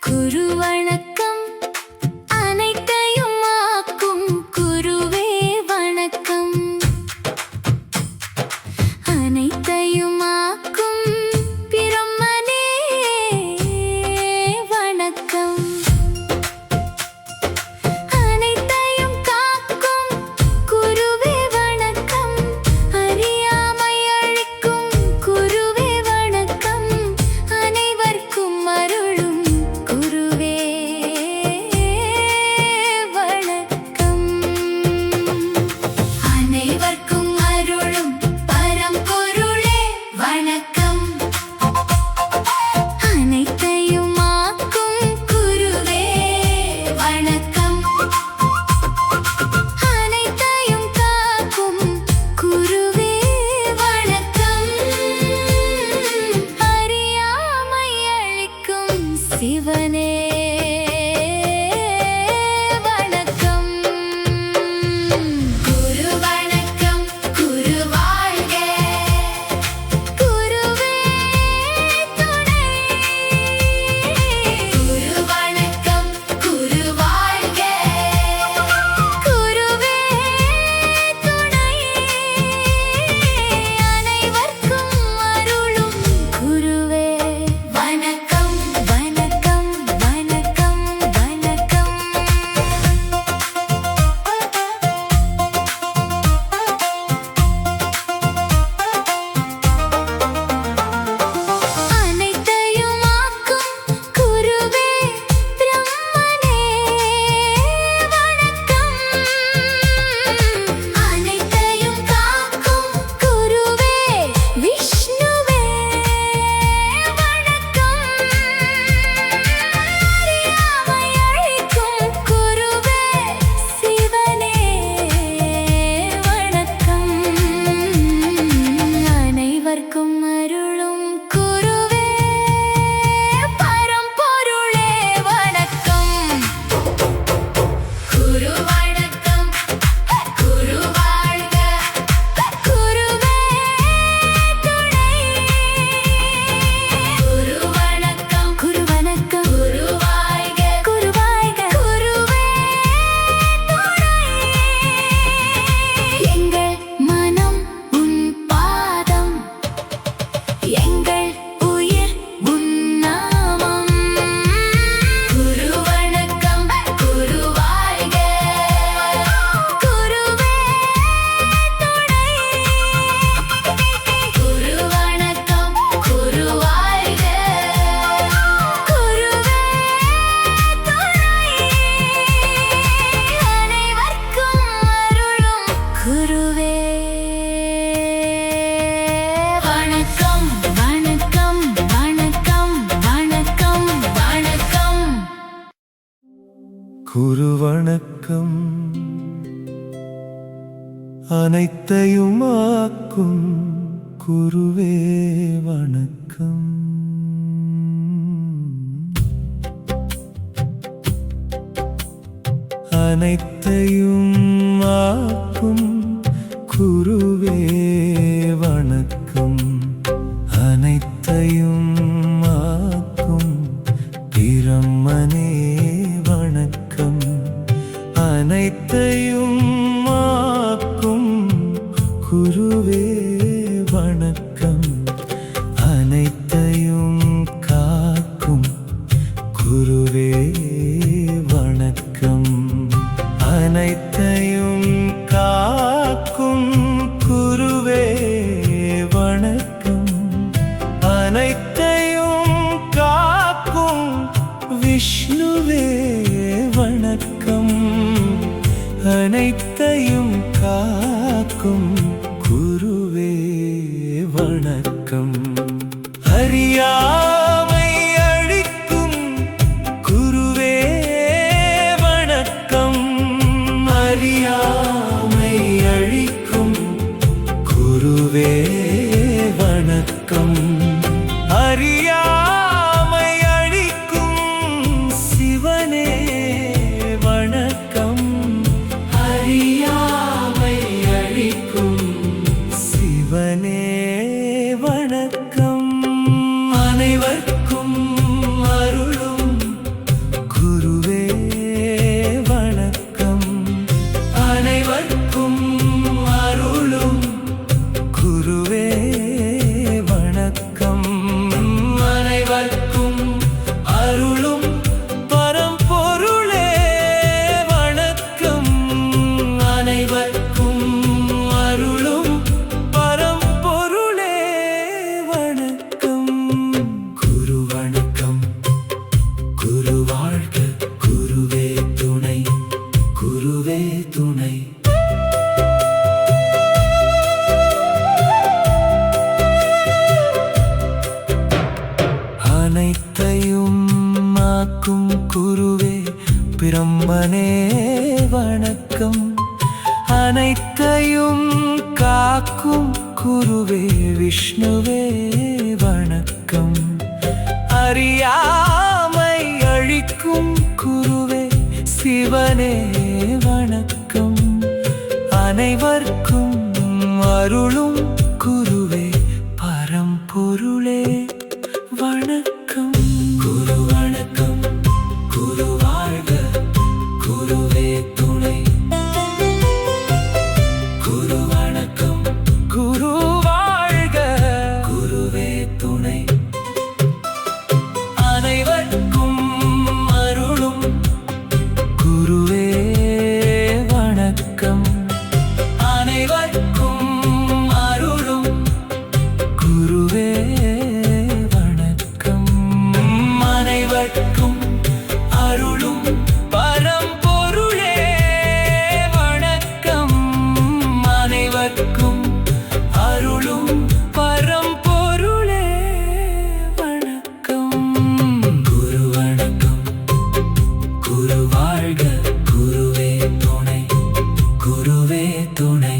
குரு வணக்கம், அனைத்தையும் ஆக்கும் குருவே வணக்கம். அனைத்தையும் ஆக்கும் பிரம்மனே வணக்கம். அனைத்தையும் காக்கும் குருவே வணக்கம். அறியாமை அழிக்கும் குருவே வணக்கம். அனைவர்க்கும் அருளும் குருவே வணக்கம். அனைவர்க்கும் அருளும் பரம்பொருளே வணக்கம். அனைத்தையும் ஆக்கும் குருவே வணக்கம். அனைத்தையும் காக்கும் குருவே வணக்கம். அறியாமை அழிக்கும் சிவனே வணக்கம். குரு வணக்கம், குரு வாழ்க. குருவே துணை. குரு வணக்கம், குரு வாழ்க. குருவே துணை. அனைவர்க்கும் அருளும் குருவே வணக்கம். வணக்கம், வணக்கம், வணக்கம். அனைத்தையும் ஆக்கும் குருவே பிரம்மனே வணக்கம். அனைத்தையும் காக்கும் குருவே விஷ்ணுவே வணக்கம். அறியாமை அழிக்கும் குருவே சிவனே வணக்கம். அனைவர்க்கும் அருளும் குருவே பரம்பொருளே வணக்கம். குரு வணக்கம், குரு வாழ்க. குருவே துணை. குரு வணக்கம், குரு வணக்கம். குரு வாழ்க, குரு வாழ்க. குருவே துணை. எங்கள் மனம் உன் பாதம், எங்கள் உயிர் உன் நாமம். குரு வணக்கம், குரு வாழ்க. குருவே துணை. குரு வணக்கம், குரு வாழ்க. குருவே துணை. அனைவர்க்கும் அருளும் குருவே வணக்கம். வணக்கம், வணக்கம், வணக்கம், வணக்கம். குரு வணக்கம், அனைத்தையும் ஆக்கும் குருவே வணக்கம். அனைத்தையும் ஆக்கும் குருவே வணக்கம். அனைத்தையும் ஆக்கும் பிரம்மனே வணக்கம். அனைத்தையும் ஆக்கும் குருவே வணக்கம். அனைத்தையும் காக்கும் குருவே வணக்கம். அனைத்தையும் காக்கும் குருவே வணக்கம். அனைத்தையும் காக்கும் விஷ்ணுவே வணக்கம். அனைத்தையும் காக்கும் குருவே வணக்கம். அறியாமை அழிக்கும் குருவே வணக்கம். அறியாமை அழிக்கும் குருவே வணக்கம். அறியாமை அழிக்கும் சிவனே வணக்கம். அறியாமை அழிக்கும் சிவனே வணக்கம். அனைவர்க்கும் அனைத்தையும் ஆக்கும் குருவே பிரம்மனே வணக்கம். அனைத்தையும் காக்கும் குருவே விஷ்ணுவே வணக்கம். அறியாமை அழிக்கும் குருவே சிவனே வணக்கம். அனைவர்க்கும் அருளும் குருவே பரம்பொருளே வணக்கம். குரு வணக்கம். குரு வாழ்க. குருவே துணை. குரு வணக்கம். குரு வாழ்க. குருவே துணை. அனைவர்க்கும் அருளும் குருவே வணக்கம். அனைவர்க்கும் அருளும் குருவே வணக்கம். அனைவர்க்கும் அருளும் பரம்பொருளே வணக்கம். அனைவர்க்கும் அருளும் பரம்பொருளே வணக்கம். குரு வணக்கம். குரு வாழ்க. குருவே துணை. குருவே துணை.